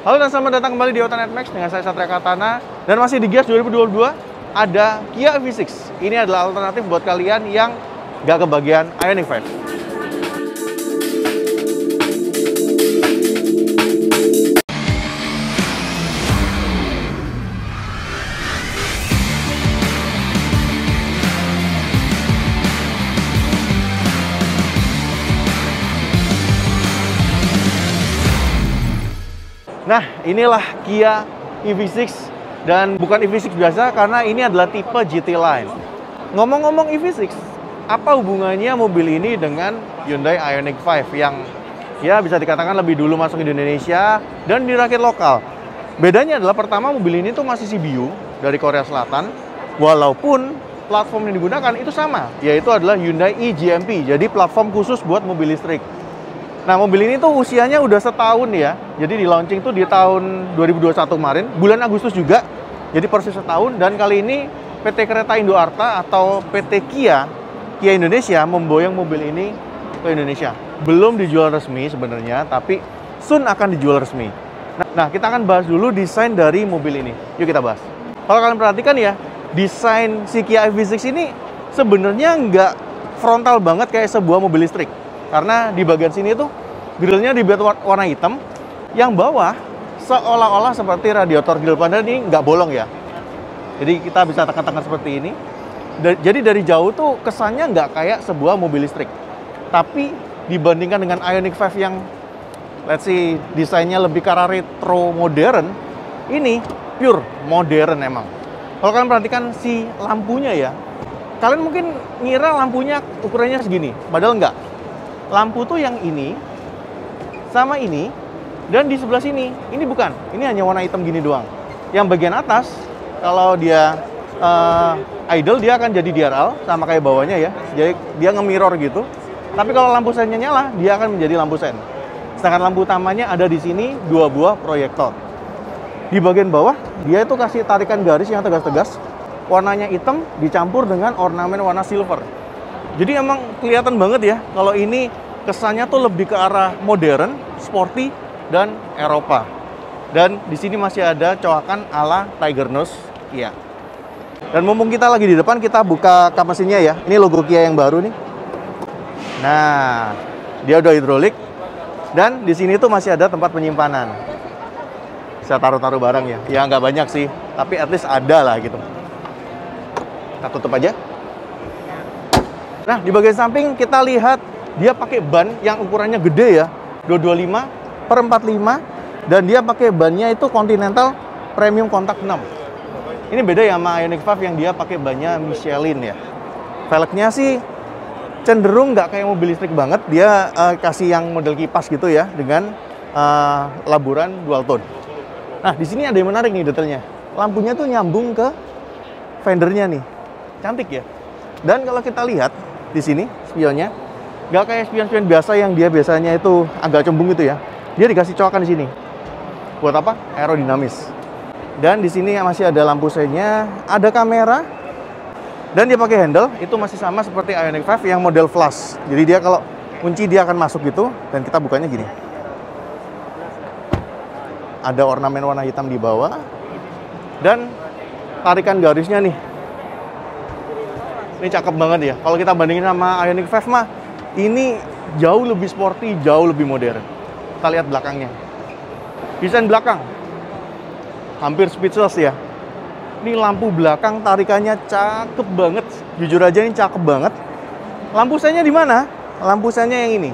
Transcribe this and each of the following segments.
Halo dan selamat datang kembali di Otanet Max dengan saya Satria Katana. Dan masih di Gias 2022 ada Kia EV6. Ini adalah alternatif buat kalian yang gak kebagian Ioniq 5. Nah, inilah Kia EV6 dan bukan EV6 biasa karena ini adalah tipe GT Line. Ngomong-ngomong EV6, apa hubungannya mobil ini dengan Hyundai Ioniq 5 yang ya bisa dikatakan lebih dulu masuk ke Indonesia dan dirakit lokal? Bedanya adalah pertama mobil ini tuh masih CBU dari Korea Selatan, walaupun platform yang digunakan itu sama, yaitu adalah Hyundai eGMP, jadi platform khusus buat mobil listrik. Nah, mobil ini tuh usianya udah setahun ya. Jadi di launching tuh di tahun 2021 kemarin, bulan Agustus juga. Jadi persis setahun, dan kali ini PT Kereta Indo Arta atau PT Kia Indonesia memboyong mobil ini ke Indonesia. Belum dijual resmi sebenarnya, tapi soon akan dijual resmi. Nah, kita akan bahas dulu desain dari mobil ini. Yuk kita bahas. Kalau kalian perhatikan ya, desain si Kia EV6 ini sebenarnya nggak frontal banget kayak sebuah mobil listrik. Karena di bagian sini tuh grillnya dibuat warna hitam, yang bawah seolah-olah seperti radiator grill, padahal ini nggak bolong ya. Jadi kita bisa tekan-tekan seperti ini. Jadi dari jauh tuh kesannya nggak kayak sebuah mobil listrik. Tapi dibandingkan dengan Ioniq 5 yang let's see desainnya lebih ke arah retro modern, ini pure modern emang. Kalau kalian perhatikan si lampunya ya, kalian mungkin ngira lampunya ukurannya segini, padahal nggak. Lampu tuh yang ini sama ini, dan di sebelah sini ini bukan, ini hanya warna hitam gini doang. Yang bagian atas kalau dia idle dia akan jadi diaral sama kayak bawahnya ya, jadi dia nge-mirror gitu. Tapi kalau lampu sennya nyala dia akan menjadi lampu sen. Sedangkan lampu utamanya ada di sini, dua buah proyektor. Di bagian bawah dia itu kasih tarikan garis yang tegas-tegas, warnanya hitam dicampur dengan ornamen warna silver. Jadi emang kelihatan banget ya kalau ini kesannya tuh lebih ke arah modern, sporty, dan Eropa. Dan di sini masih ada coakan ala Tiger Nose Kia. Dan mumpung kita lagi di depan, kita buka kap mesinnya ya. Ini logo Kia yang baru nih. Nah, dia udah hidrolik. Dan di sini tuh masih ada tempat penyimpanan. Bisa taruh-taruh barang ya. Ya nggak banyak sih, tapi at least ada lah gitu. Kita tutup aja. Nah, di bagian samping kita lihat dia pakai ban yang ukurannya gede ya, 225/45, dan dia pakai bannya itu Continental Premium Contact 6. Ini beda ya sama Ioniq 5 yang dia pakai bannya Michelin ya. Velgnya sih cenderung nggak kayak mobil listrik banget, dia kasih yang model kipas gitu ya dengan laburan dual tone. Nah, di sini ada yang menarik nih detailnya. Lampunya tuh nyambung ke fendernya nih, cantik ya. Dan kalau kita lihat di sini spionnya nggak kayak spion-spion biasa yang dia biasanya itu agak cembung gitu ya. Dia dikasih coakan di sini. Buat apa? Aerodinamis. Dan di sini masih ada lampu sennya, ada kamera, dan dia pakai handle itu masih sama seperti Ioniq 5 yang model flush. Jadi dia kalau kunci dia akan masuk gitu, dan kita bukanya gini. Ada ornamen warna hitam di bawah, dan tarikan garisnya nih. Ini cakep banget ya. Kalau kita bandingin sama Ioniq 5 mah, ini jauh lebih sporty, jauh lebih modern. Kita lihat belakangnya. Desain belakang hampir speechless ya. Ini lampu belakang tarikannya cakep banget. Jujur aja ini cakep banget. Lampu sennya di mana? Lampu sennya yang ini.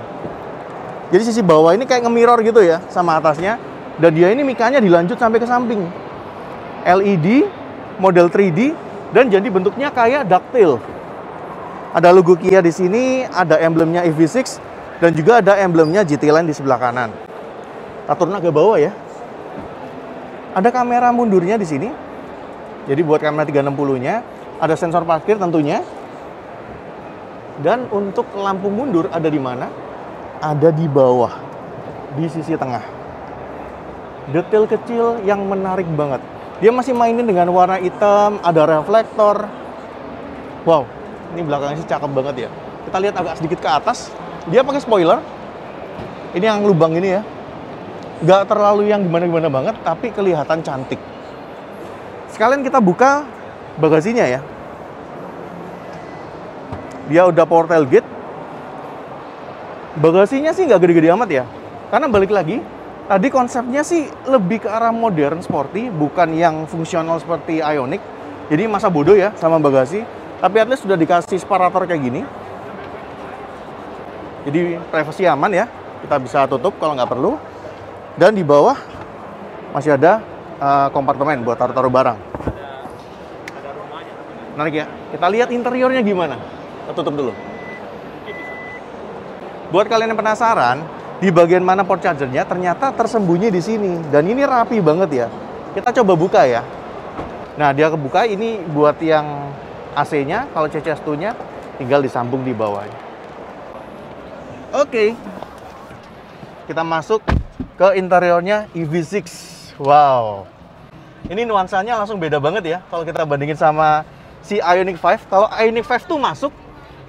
Jadi sisi bawah ini kayak nge-mirror gitu ya sama atasnya. Dan dia ini mikanya dilanjut sampai ke samping. LED, model 3D, dan jadi bentuknya kayak ducktail. Ada logo Kia di sini, ada emblemnya EV6, dan juga ada emblemnya GT Line di sebelah kanan. Kita turun ke bawah ya. Ada kamera mundurnya di sini. Jadi buat kamera 360-nya, ada sensor parkir tentunya. Dan untuk lampu mundur ada di mana? Ada di bawah, di sisi tengah. Detail kecil yang menarik banget. Dia masih mainin dengan warna hitam, ada reflektor. Wow, ini belakangnya sih cakep banget ya. Kita lihat agak sedikit ke atas. Dia pakai spoiler. Ini yang lubang ini ya. Nggak terlalu yang gimana-gimana banget, tapi kelihatan cantik. Sekalian kita buka bagasinya ya. Dia udah power tailgate. Bagasinya sih nggak gede-gede amat ya. Karena balik lagi, tadi konsepnya sih lebih ke arah modern sporty, bukan yang fungsional seperti Ioniq. Jadi masa bodoh ya sama bagasi. Tapi at least sudah dikasih separator kayak gini. Jadi privasi aman ya. Kita bisa tutup kalau nggak perlu. Dan di bawah masih ada kompartemen buat taruh-taruh barang. Menarik ya. Kita lihat interiornya gimana. Kita tutup dulu. Buat kalian yang penasaran, di bagian mana port chargernya ternyata tersembunyi di sini. Dan ini rapi banget ya. Kita coba buka ya. Nah, dia kebuka. Ini buat yang AC-nya. Kalau CCS2-nya tinggal disambung di bawahnya. Oke. Kita masuk ke interiornya EV6. Wow. Ini nuansanya langsung beda banget ya. Kalau kita bandingin sama si Ioniq 5. Kalau Ioniq 5 tuh masuk,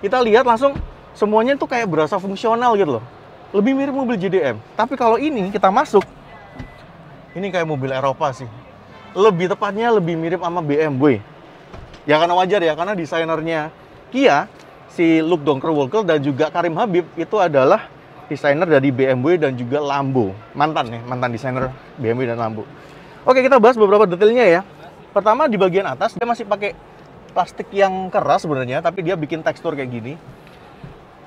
kita lihat langsung semuanya tuh kayak berasa fungsional gitu loh. Lebih mirip mobil JDM. Tapi kalau ini kita masuk, ini kayak mobil Eropa sih. Lebih tepatnya lebih mirip sama BMW. Ya karena wajar ya, karena desainernya Kia, si Luke Donckerwolke dan juga Karim Habib itu adalah desainer dari BMW dan juga Lambo. Mantan desainer BMW dan Lambo. Oke, kita bahas beberapa detailnya ya. Pertama, di bagian atas dia masih pakai plastik yang keras sebenarnya, tapi dia bikin tekstur kayak gini.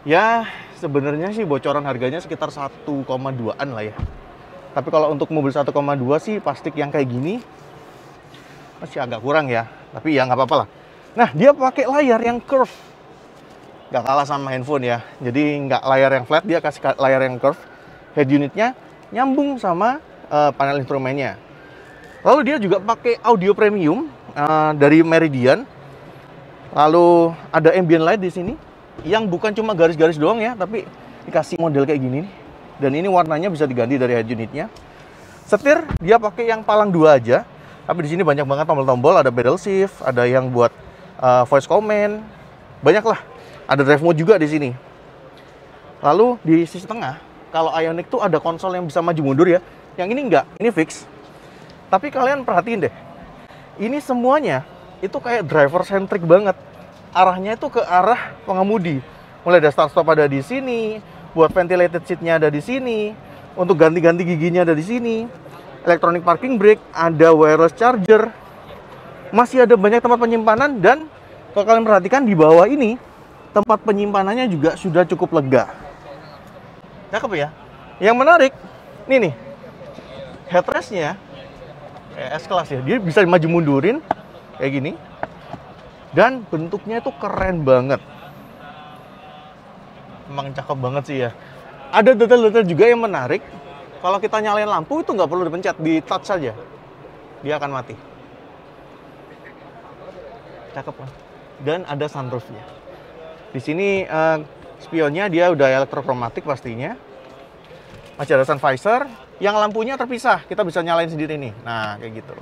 Ya, sebenarnya sih bocoran harganya sekitar 1,2-an lah ya. Tapi kalau untuk mobil 1,2 sih plastik yang kayak gini masih agak kurang ya. Tapi ya nggak apa-apa lah. Nah, dia pakai layar yang curve. Nggak kalah sama handphone ya. Jadi nggak layar yang flat, dia kasih layar yang curve. Head unitnya nyambung sama panel instrumennya. Lalu dia juga pakai audio premium dari Meridian. Lalu ada ambient light di sini. Yang bukan cuma garis-garis doang ya, tapi dikasih model kayak gini nih. Dan ini warnanya bisa diganti dari head unitnya. Setir dia pakai yang palang 2 aja, tapi di sini banyak banget tombol-tombol, ada pedal shift, ada yang buat voice command, banyak lah. Ada drive mode juga di sini. Lalu di sisi tengah, kalau Ioniq tuh ada konsol yang bisa maju mundur ya. Yang ini enggak, ini fix. Tapi kalian perhatiin deh, ini semuanya itu kayak driver centric banget. Arahnya itu ke arah pengemudi. Mulai ada start stop ada di sini, buat ventilated seatnya ada di sini, untuk ganti-ganti giginya ada di sini, electronic parking brake, ada wireless charger, masih ada banyak tempat penyimpanan. Dan kalau kalian perhatikan di bawah ini tempat penyimpanannya juga sudah cukup lega. Cakep ya. Yang menarik, ini nih headrestnya kayak S-Class ya, dia bisa maju mundurin kayak gini. Dan bentuknya itu keren banget. Emang cakep banget sih ya. Ada detail-detail juga yang menarik. Kalau kita nyalain lampu itu nggak perlu dipencet, di touch saja. Dia akan mati. Cakep kan? Dan ada sunroofnya. Di sini spionnya dia udah elektrokromatik pastinya. Masih ada sun visor. Yang lampunya terpisah, kita bisa nyalain sendiri nih. Nah, kayak gitu.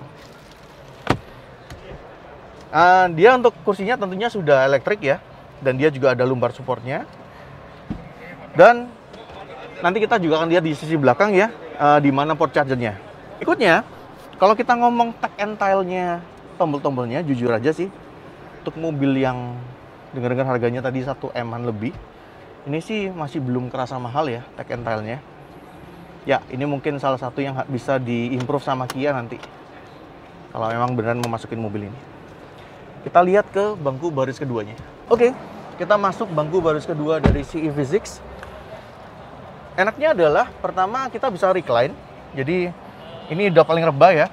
Dia untuk kursinya tentunya sudah elektrik ya, dan dia juga ada lumbar supportnya. Dan nanti kita juga akan lihat di sisi belakang ya, di mana port chargernya. Ikutnya, kalau kita ngomong tactile-nya, tombol-tombolnya, jujur aja sih, untuk mobil yang dengar-dengar harganya tadi 1M-an lebih, ini sih masih belum kerasa mahal ya tactile-nya. Ya, ini mungkin salah satu yang bisa diimprove sama Kia nanti, kalau memang beneran memasukin mobil ini. Kita lihat ke bangku baris keduanya. Oke, kita masuk bangku baris kedua dari si EV6. Enaknya adalah, pertama kita bisa recline. Jadi, ini udah paling rebah ya.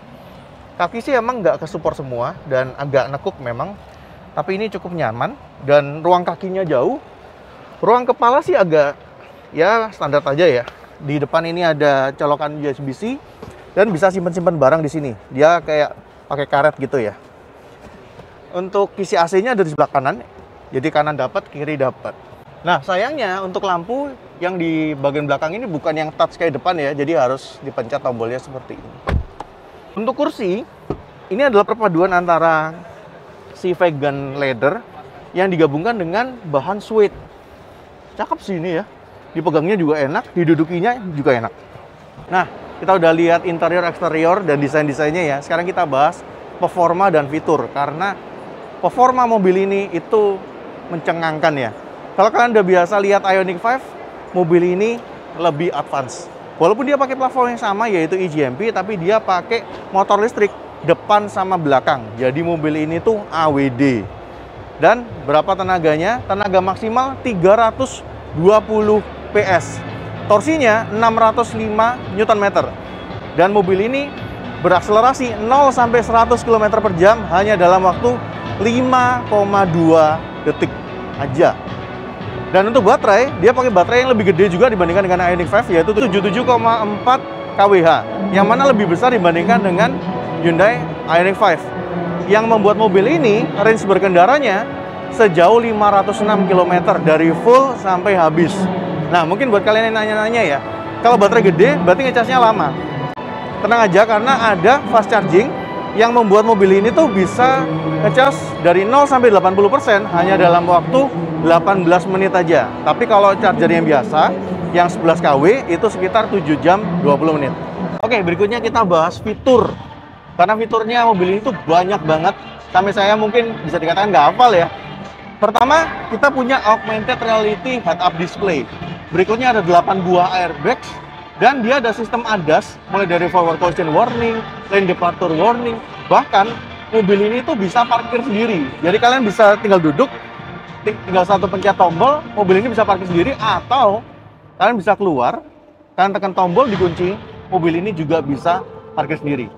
Kaki sih emang nggak ke-support semua, dan agak nekuk memang. Tapi ini cukup nyaman, dan ruang kakinya jauh. Ruang kepala sih agak, ya standar aja ya. Di depan ini ada colokan USB-C, dan bisa simpen-simpen barang di sini. Dia kayak pakai karet gitu ya. Untuk kisi AC-nya ada di sebelah kanan, jadi kanan dapat, kiri dapat. Nah, sayangnya untuk lampu yang di bagian belakang ini bukan yang touch kayak depan ya, jadi harus dipencet tombolnya seperti ini. Untuk kursi, ini adalah perpaduan antara si vegan leather yang digabungkan dengan bahan suede. Cakep sih ini ya, dipegangnya juga enak, didudukinya juga enak. Nah, kita udah lihat interior, eksterior, dan desain-desainnya ya. Sekarang kita bahas performa dan fitur, karena performa mobil ini itu mencengangkan ya. Kalau kalian udah biasa lihat Ioniq 5, mobil ini lebih advance. Walaupun dia pakai platform yang sama yaitu eGMP, tapi dia pakai motor listrik depan sama belakang. Jadi mobil ini tuh AWD. Dan berapa tenaganya? Tenaga maksimal 320 PS. Torsinya 605 Nm. Dan mobil ini berakselerasi 0 sampai 100 km per jam hanya dalam waktu 5,2 detik aja. Dan untuk baterai, dia pakai baterai yang lebih gede juga dibandingkan dengan Ioniq 5, yaitu 77,4 kWh, yang mana lebih besar dibandingkan dengan Hyundai Ioniq 5. Yang membuat mobil ini range berkendaranya sejauh 506 km dari full sampai habis. Nah, mungkin buat kalian yang nanya-nanya ya, kalau baterai gede berarti ngecasnya lama. Tenang aja, karena ada fast charging yang membuat mobil ini tuh bisa ngecas dari 0 sampai 80% hanya dalam waktu 18 menit aja. Tapi kalau charger yang biasa, yang 11 kW itu sekitar 7 jam 20 menit. Oke, berikutnya kita bahas fitur. Karena fiturnya mobil ini tuh banyak banget, sampai saya mungkin bisa dikatakan nggak hafal ya. Pertama, kita punya augmented reality head-up display. Berikutnya ada 8 buah airbags, dan dia ada sistem ADAS, mulai dari forward collision warning, lane departure warning, bahkan mobil ini tuh bisa parkir sendiri. Jadi kalian bisa tinggal duduk, tinggal satu pencet tombol, mobil ini bisa parkir sendiri, atau kalian bisa keluar, kalian tekan tombol dikunci, mobil ini juga bisa parkir sendiri.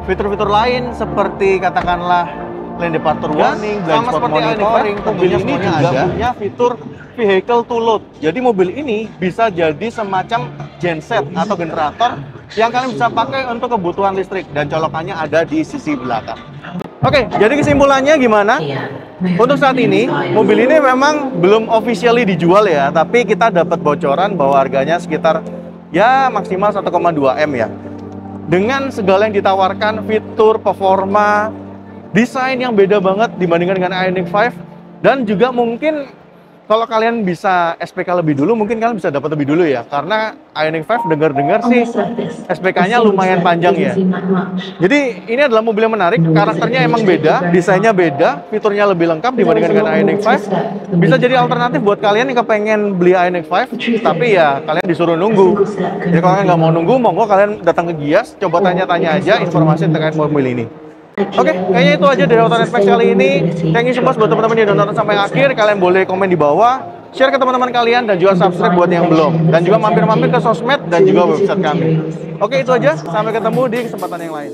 Fitur-fitur lain seperti katakanlah lane departure warning, blind spot monitoring, mobil ini juga punya fitur vehicle to load. Jadi mobil ini bisa jadi semacam genset atau generator yang kalian bisa pakai untuk kebutuhan listrik, dan colokannya ada di sisi belakang. Oke, jadi kesimpulannya gimana? Untuk saat ini, mobil ini memang belum officially dijual ya, tapi kita dapat bocoran bahwa harganya sekitar ya maksimal 1,2 M ya. Dengan segala yang ditawarkan, fitur, performa, desain yang beda banget dibandingkan dengan Ioniq 5, dan juga mungkin kalau kalian bisa SPK lebih dulu, mungkin kalian bisa dapat lebih dulu ya, karena Ioniq 5 dengar-dengar sih SPK-nya lumayan panjang ya. Jadi ini adalah mobil yang menarik, karakternya emang beda, desainnya beda, fiturnya lebih lengkap dibandingkan dengan Ioniq 5. Bisa jadi alternatif buat kalian yang kepengen beli Ioniq 5, tapi ya kalian disuruh nunggu. Jadi kalau kalian nggak mau nunggu, monggo kalian datang ke Gias, coba tanya-tanya aja informasi terkait mobil ini. Oke, kayaknya itu aja dari Autonext kali ini. Thank you so much buat teman-teman yang udah nonton sampai akhir. Kalian boleh komen di bawah, share ke teman-teman kalian, dan juga subscribe buat yang belum. Dan juga mampir-mampir ke sosmed dan juga website kami. Oke, itu aja. Sampai ketemu di kesempatan yang lain.